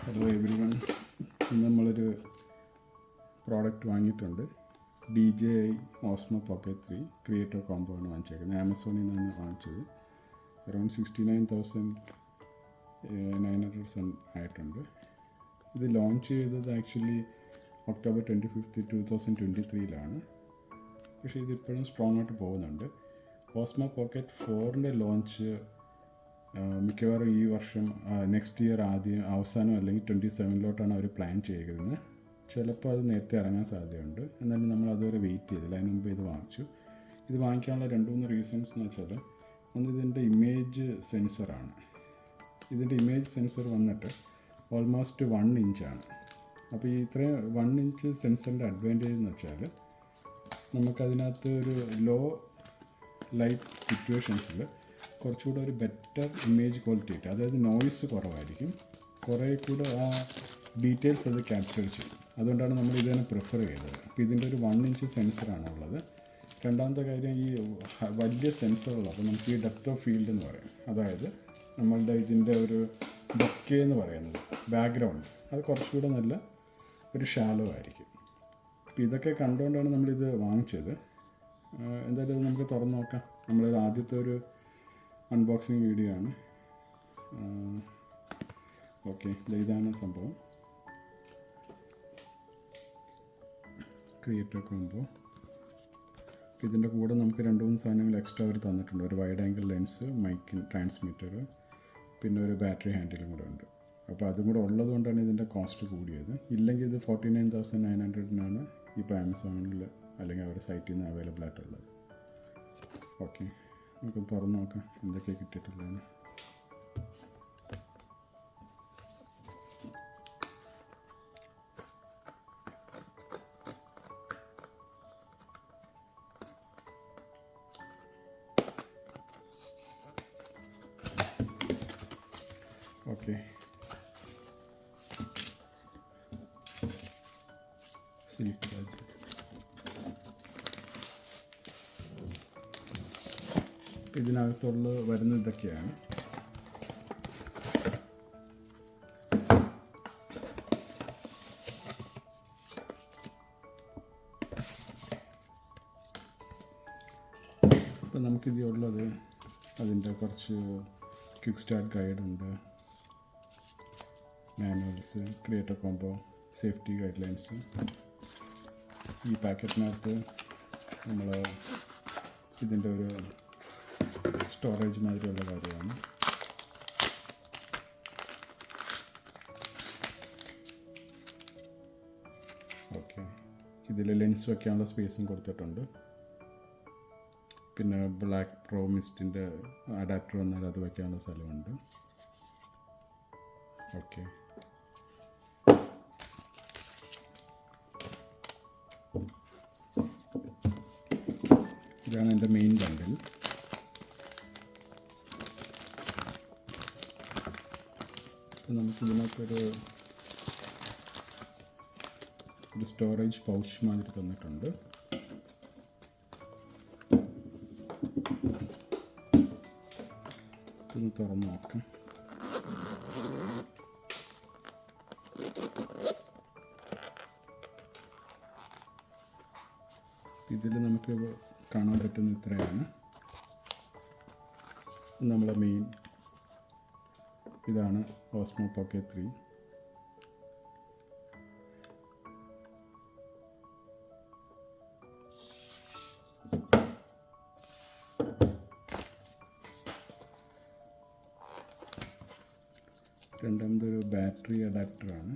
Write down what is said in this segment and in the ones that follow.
Hello every one. ഇന്ന് നമ്മളൊരു product വാങ്ങിയിട്ടുണ്ട്. DJI Osmo Pocket 3 creator combo ആണ് വാങ്ങിച്ചേക്കുന്നത്. ആമസോണിൽ നിന്നാണ് വാങ്ങിച്ചത്. അറൗണ്ട് 69,900 ആയിട്ടുണ്ട്. ഇത് ലോഞ്ച് ചെയ്തത് ആക്ച്വലി October 25, 2023 പക്ഷേ ഇതിപ്പോഴും സ്ട്രോങ് ആയിട്ട് പോകുന്നുണ്ട്. ഓസ്മോ പോക്കറ്റ് 4ൻ്റെ ലോഞ്ച് മിക്കവാറും ഈ വർഷം നെക്സ്റ്റ് ഇയർ അവസാനം അല്ലെങ്കിൽ 27 അവർ പ്ലാൻ ചെയ്യുന്നത്. ചിലപ്പോൾ അത് നേരത്തെ ഇറങ്ങാൻ സാധ്യതയുണ്ട്. എന്നാലും നമ്മൾ അതുവരെ വെയിറ്റ് ചെയ്തില്ല. അതിന് മുമ്പ് ഇത് വാങ്ങിച്ചു. ഇത് വാങ്ങിക്കാനുള്ള 2-3 റീസൺസ് എന്ന് വെച്ചാൽ, ഒന്ന് ഇതിൻ്റെ ഇമേജ് സെൻസറാണ്. ഇതിൻ്റെ ഇമേജ് സെൻസർ വന്നിട്ട് ഓൾമോസ്റ്റ് 1 ഇഞ്ചാണ്. അപ്പോൾ ഈ ഇത്രയും 1 ഇഞ്ച് സെൻസറിൻ്റെ അഡ്വാൻറ്റേജ് എന്ന് വെച്ചാൽ, നമുക്കതിനകത്ത് ഒരു ലോ ലൈറ്റ് സിറ്റുവേഷൻസിൽ കുറച്ചുകൂടെ ഒരു ബെറ്റർ ഇമേജ് ക്വാളിറ്റി കിട്ടും. അതായത് നോയ്സ് കുറവായിരിക്കും, കുറേ കൂടെ ആ ഡീറ്റെയിൽസ് അത് ക്യാപ്ചർ ചെയ്യും. അതുകൊണ്ടാണ് നമ്മൾ ഇതിനെ പ്രിഫർ ചെയ്തത്. അപ്പോൾ ഇതിൻ്റെ ഒരു 1 ഇഞ്ച് സെൻസറാണ് ഉള്ളത്. രണ്ടാമത്തെ കാര്യം, ഈ വലിയ സെൻസറുകൾ, അപ്പോൾ നമുക്ക് ഈ ഡെപ്ത് ഓഫ് ഫീൽഡ് എന്ന് പറയും. അതായത് നമ്മളുടെ ഇതിൻ്റെ ഒരു ബൊക്കെ എന്ന് പറയുന്നത് ബാക്ക്ഗ്രൗണ്ട്, അത് കുറച്ചുകൂടെ നല്ല ഒരു ഷാലോ ആയിരിക്കും. അപ്പോൾ ഇതൊക്കെ കണ്ടുകൊണ്ടാണ് നമ്മളിത് വാങ്ങിച്ചത്. എന്തായാലും ഇത് നമുക്ക് തുറന്ന് നോക്കാം. നമ്മളിത് ആദ്യത്തെ ഒരു അൺബോക്സിങ് വീഡിയോ ആണ്. ഓക്കെ, ഇതാണ് സംഭവം. Creator combo. ഇതിൻ്റെ കൂടെ നമുക്ക് 2-3 സാധനങ്ങൾ എക്സ്ട്രാ അവർ തന്നിട്ടുണ്ട്. ഒരു wide angle lens, mic transmitter, പിന്നെ ഒരു ബാറ്ററി ഹാൻഡിലും കൂടെ ഉണ്ട്. അപ്പോൾ അതും കൂടെ ഉള്ളത് കൊണ്ടാണ് ഇതിൻ്റെ കോസ്റ്റ് കൂടിയത്. ഇല്ലെങ്കിൽ ഇത് 49,900 ഇപ്പോൾ ആമസോണിൽ അല്ലെങ്കിൽ അവരുടെ സൈറ്റിൽ നിന്ന് അവൈലബിൾ ആയിട്ടുള്ളത്. ഓക്കെ, നമുക്ക് തുറന്ന് നോക്കാം എന്തൊക്കെയാണ് കിട്ടിയിട്ടുള്ളതെന്ന്. Okay, silk bag. ഇതിനകത്തുള്ള വരുന്ന ഇതൊക്കെയാണ്. ഇപ്പം നമുക്കിതുള്ളത് അതിൻ്റെ കുറച്ച് ക്വിക്ക് സ്റ്റാർട്ട് ഗൈഡുണ്ട്, manuals, creator combo, safety guidelines. ഈ പാക്കറ്റിനകത്ത് നമ്മൾ ഇതിൻ്റെ ഒരു സ്റ്റോറേജ് മാതിരിയുള്ള കാര്യമാണ്. ഓക്കെ, ഇതിൽ ലെൻസ് വയ്ക്കാനുള്ള സ്പേസും കൊടുത്തിട്ടുണ്ട്. പിന്നെ ബ്ലാക്ക് പ്രോ മിസ്റ്റിൻ്റെ അഡാപ്റ്റർ വന്നാൽ അത് വയ്ക്കാനുള്ള സ്ഥലമുണ്ട്. ഓക്കെ, ഇതാണ് എൻ്റെ മെയിൻ ബണ്ടിൽ. നമുക്കിതിനകത്തൊരു സ്റ്റോറേജ് പൗച്ച് മാതിരി തന്നിട്ടുണ്ട്. ഇതൊന്ന് തുറന്ന് നോക്കാം. ഇതിൽ നമുക്ക് കാണാൻ പറ്റുന്ന ഇത്രയാണ്. നമ്മളെ മെയിൻ ഇതാണ് ഓസ്മോ പോക്കറ്റ് 3. രണ്ടാമതൊരു ബാറ്ററി അഡാപ്റ്ററാണ്.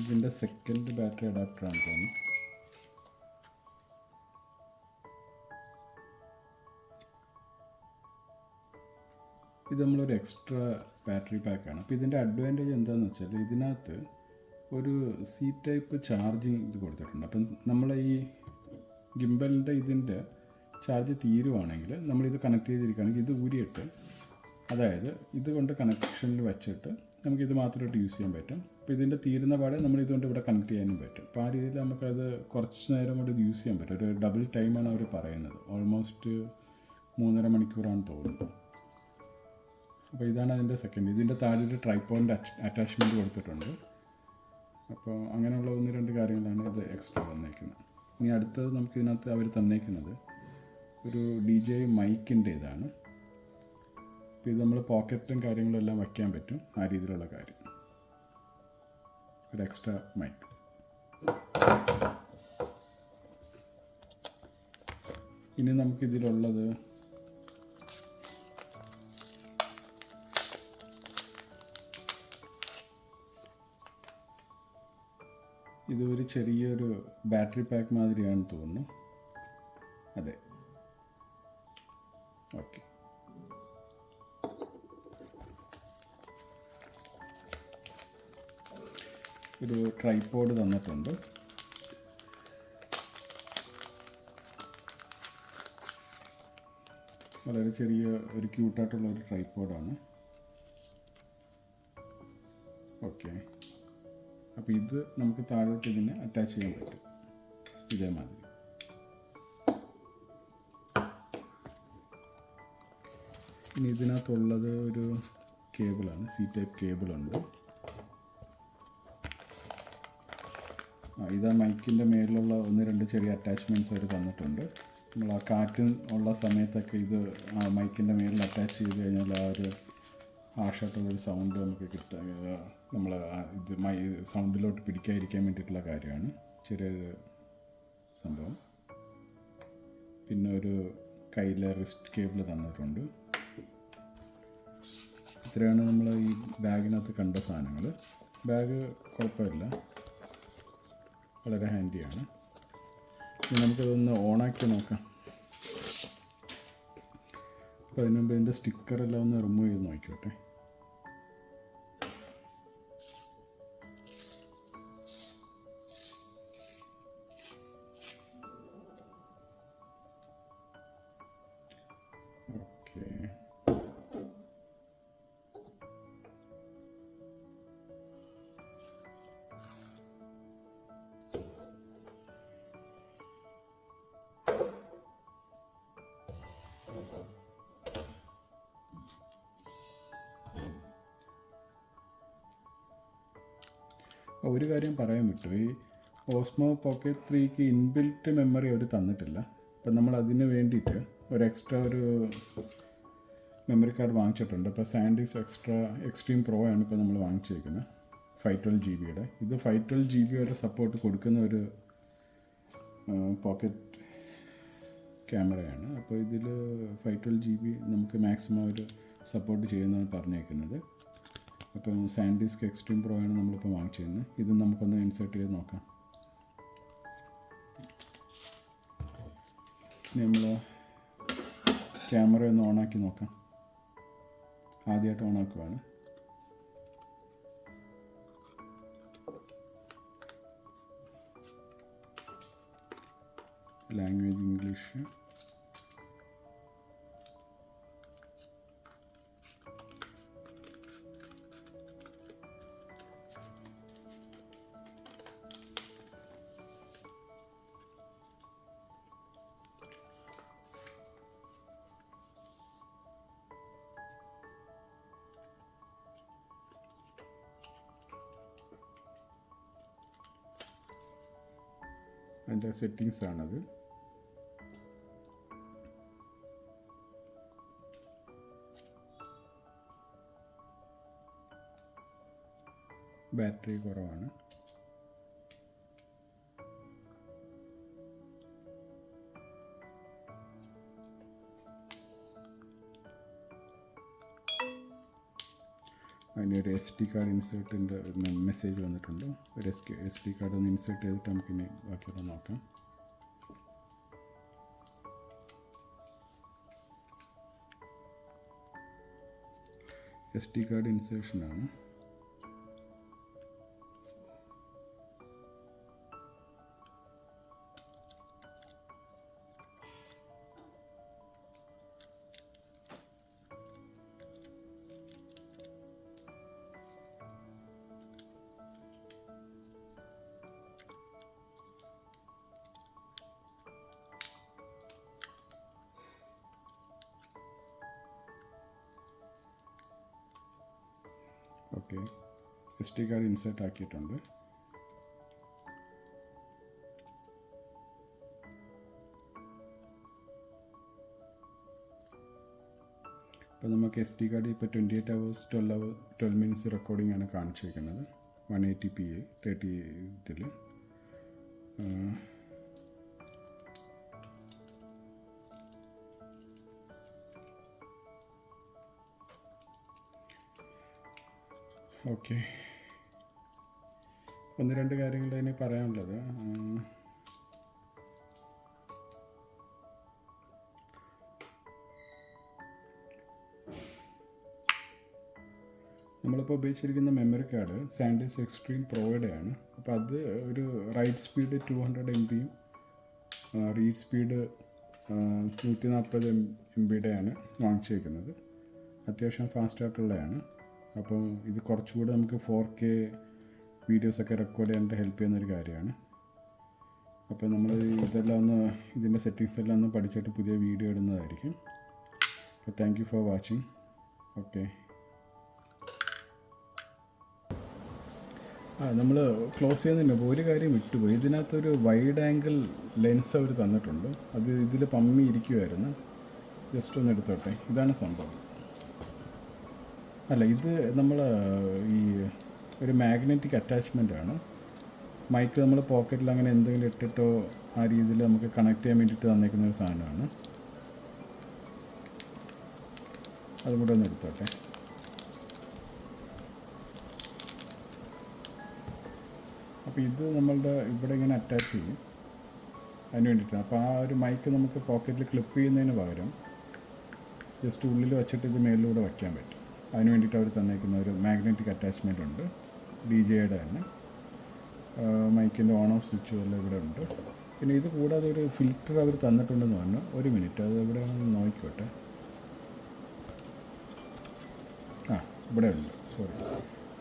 ഇതിൻ്റെ സെക്കൻഡ് ബാറ്ററി അഡാപ്റ്ററാണ് തോന്നുന്നു. ഇത് നമ്മളൊരു എക്സ്ട്രാ ബാറ്ററി പാക്കാണ്. അപ്പോൾ ഇതിൻ്റെ അഡ്വാൻറ്റേജ് എന്താണെന്ന് വെച്ചാൽ, ഇതിനകത്ത് ഒരു സി ടൈപ്പ് ചാർജിങ് ഇത് കൊടുത്തിട്ടുണ്ട്. അപ്പം നമ്മളെ ഈ ഗിംബലിൻ്റെ ഇതിൻ്റെ ചാർജ് തീരുവാണെങ്കിൽ നമ്മളിത് കണക്ട് ചെയ്തിരിക്കുകയാണെങ്കിൽ ഇത് ഊരിയിട്ട്, അതായത് ഇത് കൊണ്ട് കണക്ഷനിൽ വെച്ചിട്ട് നമുക്കിത് മാത്രമായിട്ട് യൂസ് ചെയ്യാൻ പറ്റും. അപ്പോൾ ഇതിൻ്റെ തീരുന്ന പാടെ നമ്മൾ ഇതുകൊണ്ട് ഇവിടെ കണക്ട് ചെയ്യാനും പറ്റും. അപ്പോൾ ആ രീതിയിൽ നമുക്കത് കുറച്ച് നേരം കൊണ്ട് യൂസ് ചെയ്യാൻ പറ്റും. ഒരു ഡബിൾ ടൈമാണ് അവർ പറയുന്നത്. ഓൾമോസ്റ്റ് 3.5 മണിക്കൂറാണെന്ന് തോന്നുന്നു. അപ്പോൾ ഇതാണ് അതിൻ്റെ സെക്കൻഡ്. ഇതിൻ്റെ താഴെ ഒരു ട്രൈപോഡിൻ്റെ അറ്റാച്ച്മെൻറ്റ് കൊടുത്തിട്ടുണ്ട്. അപ്പോൾ അങ്ങനെയുള്ള 1-2 കാര്യങ്ങളാണ് ഇത് എക്സ്ട്രാ വന്നേക്കുന്നത്. ഇനി അടുത്തത് നമുക്ക് ഇതിനകത്ത് അവർ തന്നേക്കുന്നത് ഒരു DJI മൈക്കിൻ്റെ ഇതാണ്. അപ്പോൾ ഇത് നമ്മൾ പോക്കറ്റും കാര്യങ്ങളും എല്ലാം വയ്ക്കാൻ പറ്റും, ആ രീതിയിലുള്ള കാര്യം. ഒരു എക്സ്ട്രാ മൈക്ക്. ഇനി നമുക്കിതിലുള്ളത് ഇതൊരു ചെറിയൊരു ബാറ്ററി പാക്ക് മാതിരിയാണെന്ന് തോന്നുന്നു. അതെ, ഓക്കെ. ഒരു ട്രൈപോഡ് തന്നിട്ടുണ്ട്. വളരെ ചെറിയ ഒരു ക്യൂട്ടായിട്ടുള്ള ഒരു ട്രൈപോഡാണ്. ഓക്കെ, അപ്പോൾ ഇത് നമുക്ക് താഴോട്ട് ഇതിനെ അറ്റാച്ച് ചെയ്യാൻ പറ്റും ഇതേമാതിരി. ഇനി ഇതിനകത്തുള്ളത് ഒരു കേബിളാണ്, C-type കേബിളുണ്ട്. ഇതാ മൈക്കിൻ്റെ മേലിലുള്ള 1-2 ചെറിയ അറ്റാച്ച്മെൻറ്റ്സ് അവർ തന്നിട്ടുണ്ട്. നമ്മൾ ആ കാറ്റ് ഉള്ള സമയത്തൊക്കെ ഇത് ആ മൈക്കിൻ്റെ മേലിൽ അറ്റാച്ച് ചെയ്ത് കഴിഞ്ഞാൽ ആ ഒരു ഹാർഷായിട്ടുള്ളൊരു സൗണ്ട് നമുക്ക് കിട്ടുക, നമ്മൾ ഇത് സൗണ്ടിലോട്ട് പിടിക്കാതിരിക്കാൻ വേണ്ടിയിട്ടുള്ള കാര്യമാണ്. ചെറിയൊരു സംഭവം. പിന്നെ ഒരു കയ്യിലെ റിസ്റ്റ് കേബിൾ തന്നിട്ടുണ്ട്. ഇത്രയാണ് നമ്മൾ ഈ ബാഗിനകത്ത് കണ്ട സാധനങ്ങൾ. ബാഗ് കുഴപ്പമില്ല, വളരെ ഹാൻഡിയാണ്. ഇനി നമുക്കതൊന്ന് ഓണാക്കി നോക്കാം. അപ്പോൾ അതിന് മുമ്പ് ഇതിൻ്റെ സ്റ്റിക്കറെല്ലാം ഒന്ന് റിമൂവ് ചെയ്ത് നോക്കിക്കോട്ടെ. ഒരു കാര്യം പറയാൻ വിട്ടു, ഈ ഓസ്മോ പോക്കറ്റ് 3ക്ക് ഇൻബിൽറ്റ് മെമ്മറി അവർ തന്നിട്ടില്ല. അപ്പം നമ്മൾ അതിന് വേണ്ടിയിട്ട് ഒരു എക്സ്ട്രാ ഒരു മെമ്മറി കാർഡ് വാങ്ങിച്ചിട്ടുണ്ട്. ഇപ്പോൾ സാൻഡിസ് എക്സ്ട്രീം പ്രോ ആണ് ഇപ്പോൾ നമ്മൾ വാങ്ങിച്ചിരിക്കുന്നത്, 512 GB. ഇത് 512 GB വരെ സപ്പോർട്ട് കൊടുക്കുന്ന ഒരു പോക്കറ്റ് ക്യാമറയാണ്. അപ്പോൾ ഇതിൽ 512 GB നമുക്ക് മാക്സിമം ഒരു സപ്പോർട്ട് ചെയ്യുന്നതാണ് പറഞ്ഞേക്കുന്നത്. അപ്പം സാൻഡിസ്ക് എക്സ്ട്രീം പ്രോ ആണ് നമ്മളിപ്പോൾ വാങ്ങിച്ചിരുന്നത്. ഇത് നമുക്കൊന്ന് ഇൻസേർട്ട് ചെയ്ത് നോക്കാം. നമ്മൾ ക്യാമറ ഒന്ന് ഓണാക്കി നോക്കാം. ആദ്യമായിട്ട് ഓണാക്കുവാണ്. Language English. അതിൻ്റെ സെറ്റിങ്സ് ആണത്. ബാറ്ററി കുറവാണ്. അതിനൊരു SD കാർഡ് ഇൻസേർട്ടിൻ്റെ മെസ്സേജ് വന്നിട്ടുണ്ട്. ഒരു SD കാർഡ് ഒന്ന് ഇൻസേർട്ട് ചെയ്തിട്ട് നമുക്കിനി ബാക്കിയുള്ള നോക്കാം. SD കാർഡ് ഇൻസേർഷനാണ്. ഓക്കെ, SD കാർഡ് ഇൻസേർട്ട് ആക്കിയിട്ടുണ്ട്. അപ്പോൾ നമുക്ക് SD കാർഡ് ഇപ്പോൾ 28 hours 12 minutes റെക്കോർഡിംഗ് ആണ് കാണിച്ചിരിക്കുന്നത്. 180p 30 ഇതിൽ. ഓക്കെ, 1-2 കാര്യങ്ങൾ ഇനി പറയാനുള്ളത്. നമ്മളിപ്പോൾ ഉപയോഗിച്ചിരിക്കുന്ന മെമ്മറി കാർഡ് സാൻഡിസ്ക് എക്സ്ട്രീം പ്രോയുടെയാണ്. അപ്പോൾ അത് ഒരു write speed 200 MB read speed 140 MB വാങ്ങിച്ചിരിക്കുന്നത്. അത്യാവശ്യം ഫാസ്റ്റായിട്ടുള്ളതാണ്. അപ്പോൾ ഇത് കുറച്ചുകൂടെ നമുക്ക് 4K വീഡിയോസൊക്കെ റെക്കോർഡ് ചെയ്യാനായിട്ട് ഹെൽപ്പ് ചെയ്യുന്നൊരു കാര്യമാണ്. അപ്പോൾ നമ്മൾ ഇതെല്ലാം ഇതിൻ്റെ സെറ്റിങ്സ് എല്ലാം ഒന്ന് പഠിച്ചിട്ട് പുതിയ വീഡിയോ ഇടുന്നതായിരിക്കും. അപ്പോൾ thank you for watching. Okay, നമ്മൾ ക്ലോസ് ചെയ്യുന്നതിന് മുമ്പ് ഒരു കാര്യം വിട്ടുപോയി. ഇതിനകത്തൊരു വൈഡ് ആംഗിൾ ലെൻസ് അവർ തന്നിട്ടുണ്ട്. അത് ഇതിൽ പമ്മി ഇരിക്കുമായിരുന്നു. ജസ്റ്റ് ഒന്ന് എടുത്തോട്ടെ. ഇതാണ് സംഭവം. അല്ല, ഇത് നമ്മൾ ഈ ഒരു മാഗ്നറ്റിക് അറ്റാച്ച്മെൻ്റ് ആണ്. മൈക്ക് നമ്മൾ പോക്കറ്റിൽ അങ്ങനെ എന്തെങ്കിലും ഇട്ടിട്ടോ ആ രീതിയിൽ നമുക്ക് കണക്ട് ചെയ്യാൻ വേണ്ടിയിട്ട് തന്നേക്കുന്ന ഒരു സാധനമാണ്. അതും കൂടെ ഒന്ന് എടുത്തോട്ടെ. അപ്പോൾ ഇത് നമ്മളുടെ ഇവിടെ ഇങ്ങനെ അറ്റാച്ച് ചെയ്യും അതിന് വേണ്ടിയിട്ടാണ്. അപ്പോൾ ആ ഒരു മൈക്ക് നമുക്ക് പോക്കറ്റിൽ ക്ലിപ്പ് ചെയ്യുന്നതിന് പകരം ജസ്റ്റ് ഉള്ളിൽ വെച്ചിട്ട് ഇത് മേലിലൂടെ വയ്ക്കാൻ പറ്റും. അതിന് വേണ്ടിയിട്ട് അവർ തന്നേക്കുന്ന ഒരു മാഗ്നറ്റിക് അറ്റാച്ച്മെൻ്റ് ഉണ്ട്. DJയുടെ തന്നെ മൈക്കിൻ്റെ ഓൺ ഓഫ് സ്വിച്ച് എല്ലാം ഇവിടെ ഉണ്ട്. പിന്നെ ഇത് കൂടാതെ ഒരു ഫിൽറ്റർ അവർ തന്നിട്ടുണ്ടെന്ന് പറഞ്ഞു. ഒരു മിനിറ്റ്, അത് ഇവിടെ നോക്കിക്കോട്ടെ. ഇവിടെ ഉണ്ട്, സോറി,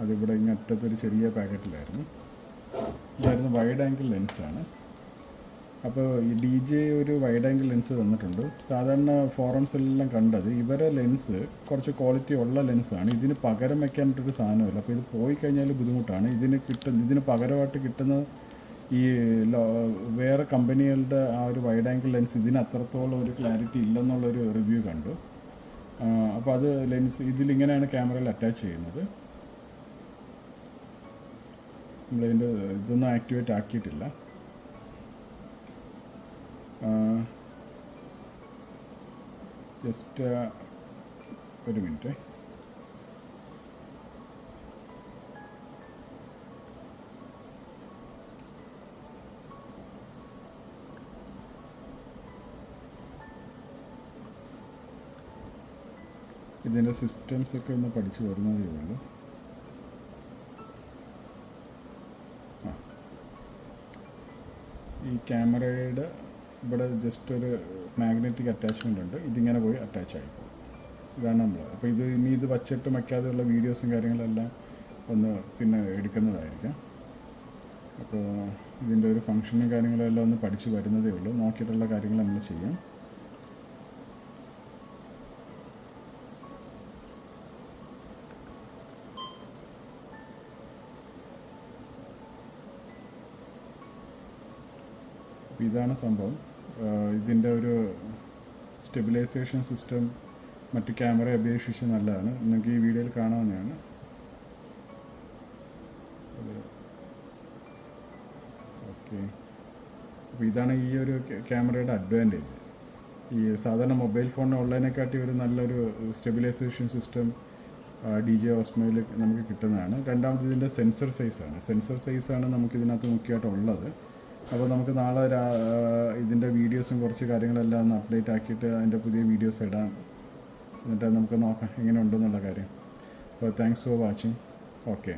അതിവിടെ ഇങ്ങറ്റത്തൊരു ചെറിയ പാക്കറ്റിലായിരുന്നു. ഇതായിരുന്നു വൈഡ് ആംഗിൾ ലെൻസാണ്. അപ്പോൾ ഈ DJ ഒരു വൈഡ് ആംഗിൾ ലെൻസ് തന്നിട്ടുണ്ട്. സാധാരണ ഫോറംസിലെല്ലാം കണ്ടത് ഇവരെ ലെൻസ് കുറച്ച് ക്വാളിറ്റി ഉള്ള ലെൻസാണ്. ഇതിന് പകരം വയ്ക്കാനായിട്ടൊരു സാധനമില്ല. അപ്പോൾ ഇത് പോയി കഴിഞ്ഞാൽ ബുദ്ധിമുട്ടാണ്. ഇതിന് പകരമായിട്ട് കിട്ടുന്ന ഈ വേറെ കമ്പനികളുടെ ആ ഒരു വൈഡ് ആംഗിൾ ലെൻസ് ഇതിന് അത്രത്തോളം ഒരു ക്ലാരിറ്റി ഇല്ലെന്നുള്ളൊരു റിവ്യൂ കണ്ടു. അപ്പോൾ അത് ലെൻസ് ഇതിലിങ്ങനെയാണ് ക്യാമറയിൽ അറ്റാച്ച് ചെയ്യുന്നത്. നമ്മളിതിൻ്റെ ഇതൊന്നും ആക്ടിവേറ്റ് ആക്കിയിട്ടില്ല. ജസ്റ്റ് ഒരു മിനിറ്റ്. ഇതിൻ്റെ സിസ്റ്റംസൊക്കെ ഒന്ന് പഠിച്ചു വരുന്നതേ ഉള്ളൂ. ഈ ക്യാമറയുടെ ഇവിടെ ജസ്റ്റ് ഒരു മാഗ്നറ്റിക് അറ്റാച്ച്മെൻ്റ് ഉണ്ട്. ഇതിങ്ങനെ പോയി അറ്റാച്ച് ആയിക്കോളും. ഇതാണ് നമ്മൾ. അപ്പോൾ ഇനി ഇത് വച്ചിട്ട് വയ്ക്കാതെയുള്ള വീഡിയോസും കാര്യങ്ങളെല്ലാം ഒന്ന് പിന്നെ എടുക്കുന്നതായിരിക്കാം. അപ്പോൾ ഇതിൻ്റെ ഒരു ഫങ്ഷനും കാര്യങ്ങളെല്ലാം ഒന്ന് പഠിച്ച് വരുന്നതേ ഉള്ളൂ. നോക്കിയിട്ടുള്ള കാര്യങ്ങൾ നമ്മൾ ചെയ്യാം. ഇതാണ് സംഭവം. ഇതിൻ്റെ ഒരു സ്റ്റെബിലൈസേഷൻ സിസ്റ്റം മറ്റ് ക്യാമറയെ അപേക്ഷിച്ച് നല്ലതാണ്. നിങ്ങൾക്ക് ഈ വീഡിയോയിൽ കാണാവുന്നതാണ്. ഓക്കെ, അപ്പോൾ ഇതാണ് ഈ ഒരു ക്യാമറയുടെ അഡ്വാൻറ്റേജ്. ഈ സാധാരണ മൊബൈൽ ഫോണിന് ഉള്ളതിനെക്കാട്ടി ഒരു നല്ലൊരു സ്റ്റെബിലൈസേഷൻ സിസ്റ്റം DJ ഓസ്മോയിൽ നമുക്ക് കിട്ടുന്നതാണ്. രണ്ടാമത് ഇതിൻ്റെ സെൻസർ സൈസാണ് നമുക്കിതിനകത്ത് മുഖ്യമായിട്ടുള്ളത്. അപ്പോൾ നമുക്ക് നാളെ ഇതിൻ്റെ വീഡിയോസും കുറച്ച് കാര്യങ്ങളെല്ലാം ഒന്ന് അപ്ഡേറ്റ് ആക്കിയിട്ട് അതിൻ്റെ പുതിയ വീഡിയോസ് ഇടാം. എന്നിട്ട് നമുക്ക് നോക്കാം എങ്ങനെ ഉണ്ടെന്നുള്ള കാര്യം. അപ്പോൾ താങ്ക്സ് ഫോർ വാച്ചിങ്. ഓക്കെ.